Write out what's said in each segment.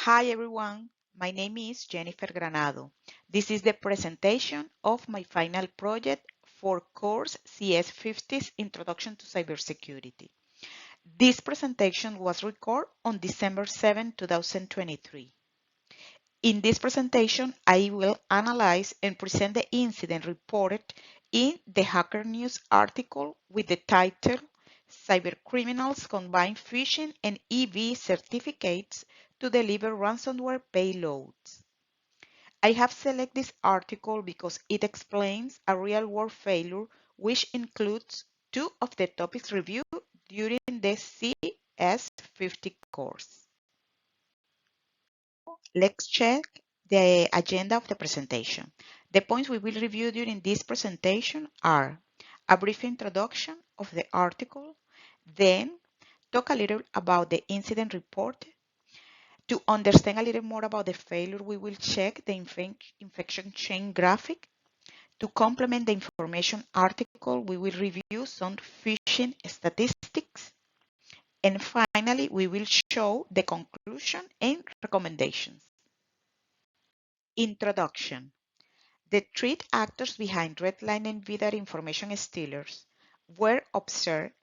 Hi everyone, my name is Jennifer Granado. This is the presentation of my final project for course CS50's Introduction to Cybersecurity. This presentation was recorded on December 7, 2023. In this presentation, I will analyze and present the incident reported in the Hacker News article with the title Cybercriminals Combine Phishing and EV Certificates to Deliver Ransomware Payloads. I have selected this article because it explains a real-world failure which includes two of the topics reviewed during the CS50 course. Let's check the agenda of the presentation. The points we will review during this presentation are a brief introduction of the article, then talk a little about the incident report. To understand a little more about the failure, we will check the infection chain graphic. To complement the information article, we will review some phishing statistics. And finally, we will show the conclusion and recommendations. Introduction. The threat actors behind Redline and Vidar information stealers were observed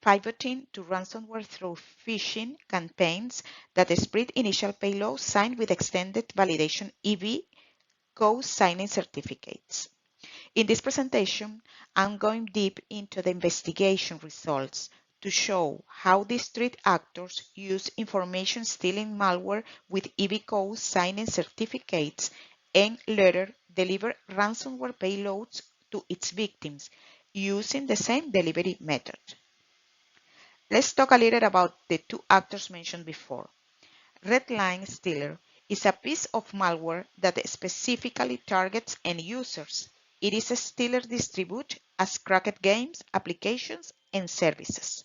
pivoting to ransomware through phishing campaigns that spread initial payloads signed with extended validation EV co-signing certificates. In this presentation, I'm going deep into the investigation results to show how these threat actors use information stealing malware with EV co-signing certificates and later deliver ransomware payloads to its victims using the same delivery method. Let's talk a little about the two actors mentioned before. Redline Stealer is a piece of malware that specifically targets end users. It is a stealer distributed as cracked games, applications, and services.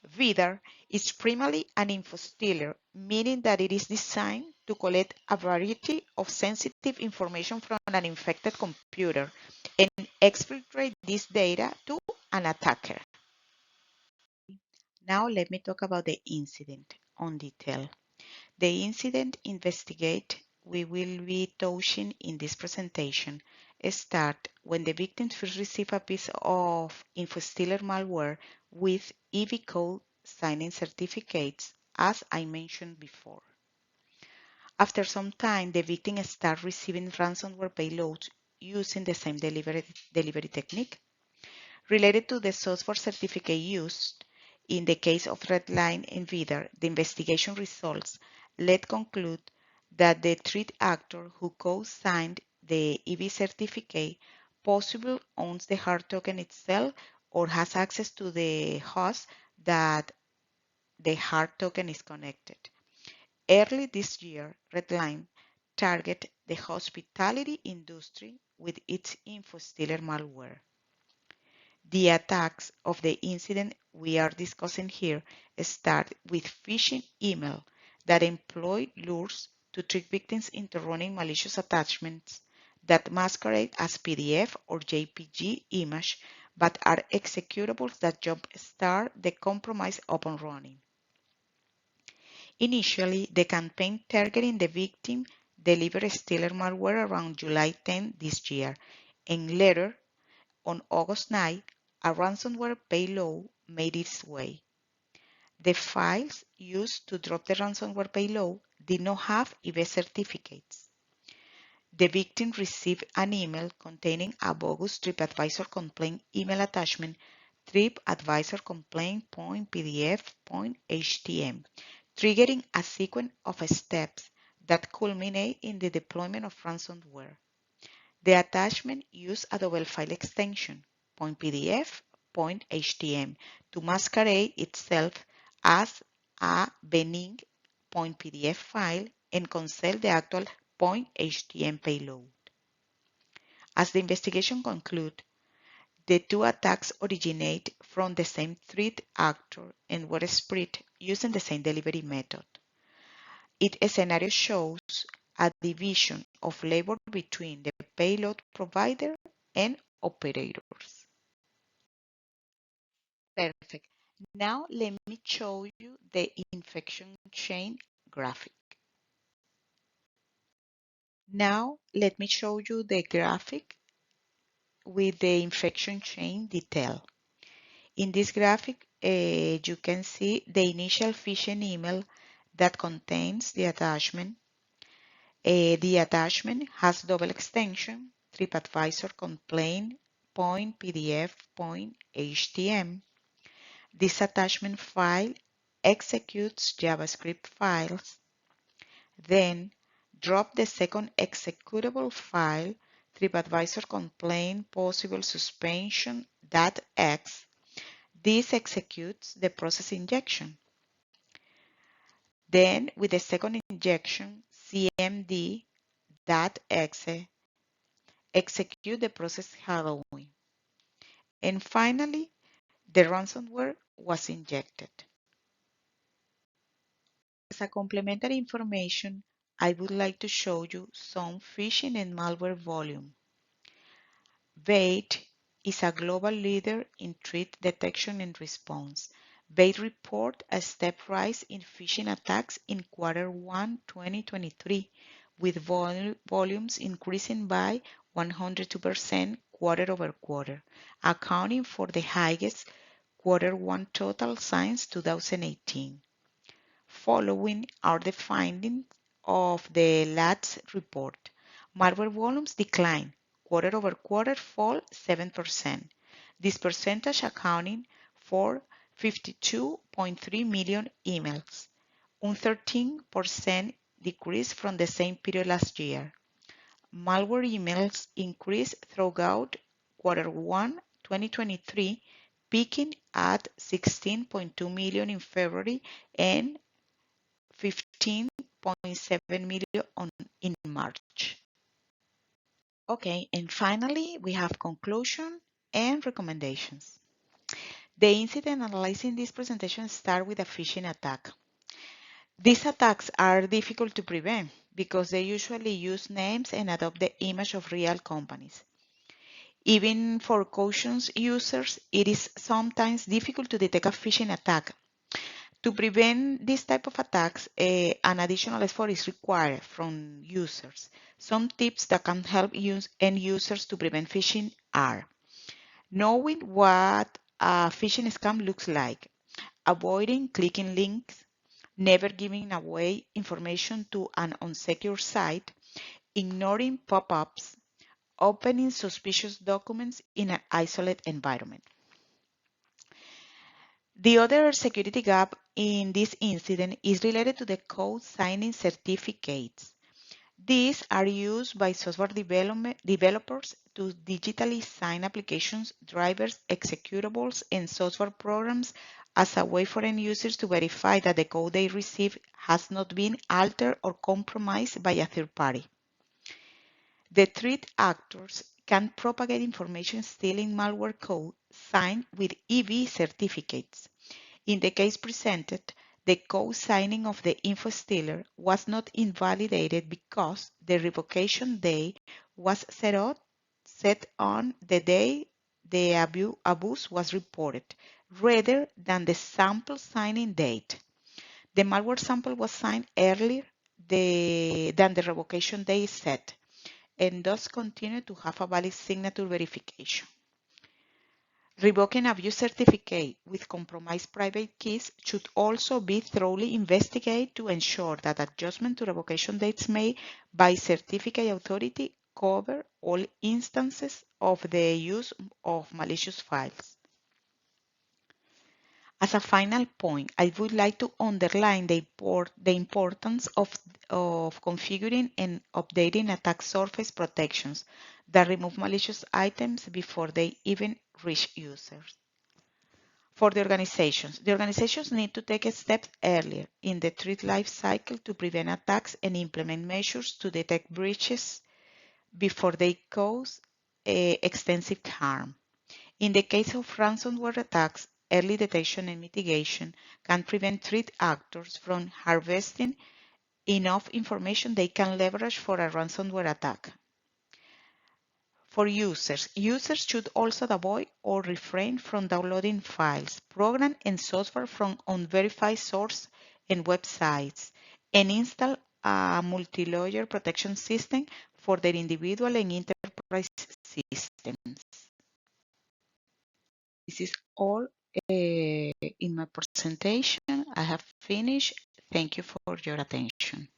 Vidar is primarily an info stealer, meaning that it is designed to collect a variety of sensitive information from an infected computer and exfiltrate this data to an attacker. Now let me talk about the incident on detail. The incident investigate we will be touching in this presentation start when the victims first receive a piece of InfoStealer malware with EV code signing certificates, as I mentioned before. After some time, the victim starts receiving ransomware payloads using the same delivery technique. Related to the source for certificate used, in the case of Redline and Vidar, the investigation results led conclude that the threat actor who co-signed the EV certificate possibly owns the hard token itself or has access to the host that the hard token is connected. Early this year, Redline targeted the hospitality industry with its InfoStealer malware. The attacks of the incident we are discussing here start with phishing email that employ lures to trick victims into running malicious attachments that masquerade as PDF or JPG image but are executables that jumpstart the compromise upon running. Initially, the campaign targeting the victim delivered stealer malware around July 10 this year, and later, on August 9, a ransomware payload made its way. The files used to drop the ransomware payload did not have EV certificates. The victim received an email containing a bogus TripAdvisor complaint email attachment, TripAdvisor complaint.pdf.htm, triggering a sequence of steps that culminate in the deployment of ransomware. The attachment used a double file extension, .pdf, .htm, to masquerade itself as a benign .pdf file and conceal the actual .htm payload. As the investigation concludes, the two attacks originate from the same threat actor and were spread using the same delivery method. Its scenario shows a division of labor between the payload provider and operators. Perfect. Now let me show you the infection chain graphic. Now, let me show you the graphic with the infection chain detail. In this graphic, you can see the initial phishing email that contains the attachment. The attachment has double extension, TripAdvisor complaint.pdf.htm. This attachment file executes JavaScript files. Then drop the second executable file, TripAdvisor complaint possible suspension.x. This executes the process injection. Then, with the second injection, CMD.exe, execute the process handling. And finally, the ransomware was injected. As a complementary information, I would like to show you some phishing and malware volume. BAIT is a global leader in threat detection and response. BAIT report a step rise in phishing attacks in Q1 2023, with volumes increasing by 102% quarter-over-quarter, accounting for the highest Q1 total since 2018. Following are the findings of the LATS report. Malware volumes decline. Quarter-over-quarter fall 7%. This percentage accounting for 52.3 million emails, a 13% decrease from the same period last year. Malware emails increased throughout Q1 2023, peaking at 16.2 million in February and 15.7 million in March. Okay, and finally, we have conclusion and recommendations. The incident analyzed in this presentation starts with a phishing attack. These attacks are difficult to prevent because they usually use names and adopt the image of real companies. Even for cautious users, it is sometimes difficult to detect a phishing attack. To prevent this type of attacks, an additional effort is required from users. Some tips that can help end users to prevent phishing are knowing what a phishing scam looks like, avoiding clicking links, never giving away information to an unsecure site, ignoring pop-ups, opening suspicious documents in an isolated environment. The other security gap in this incident is related to the code signing certificates. These are used by software developers to digitally sign applications, drivers, executables, and software programs as a way for end users to verify that the code they receive has not been altered or compromised by a third party. The threat actors can propagate information stealing malware code signed with EV certificates. In the case presented, the code signing of the info stealer was not invalidated because the revocation day was set on the day the abuse was reported, rather than the sample signing date. The malware sample was signed earlier than the revocation day is set, and thus continue to have a valid signature verification. Revoking abuse certificate with compromised private keys should also be thoroughly investigated to ensure that adjustment to revocation dates made by certificate authority cover all instances of the use of malicious files. As a final point, I would like to underline the importance of configuring and updating attack surface protections that remove malicious items before they even reach users. For the organizations need to take steps earlier in the threat life cycle to prevent attacks and implement measures to detect breaches before they cause extensive harm. In the case of ransomware attacks, early detection and mitigation can prevent threat actors from harvesting enough information they can leverage for a ransomware attack. For users should also avoid or refrain from downloading files, programs, and software from unverified sources and websites, and install a multi-layer protection system for their individual and enterprise systems. This is all in my presentation. I have finished. Thank you for your attention.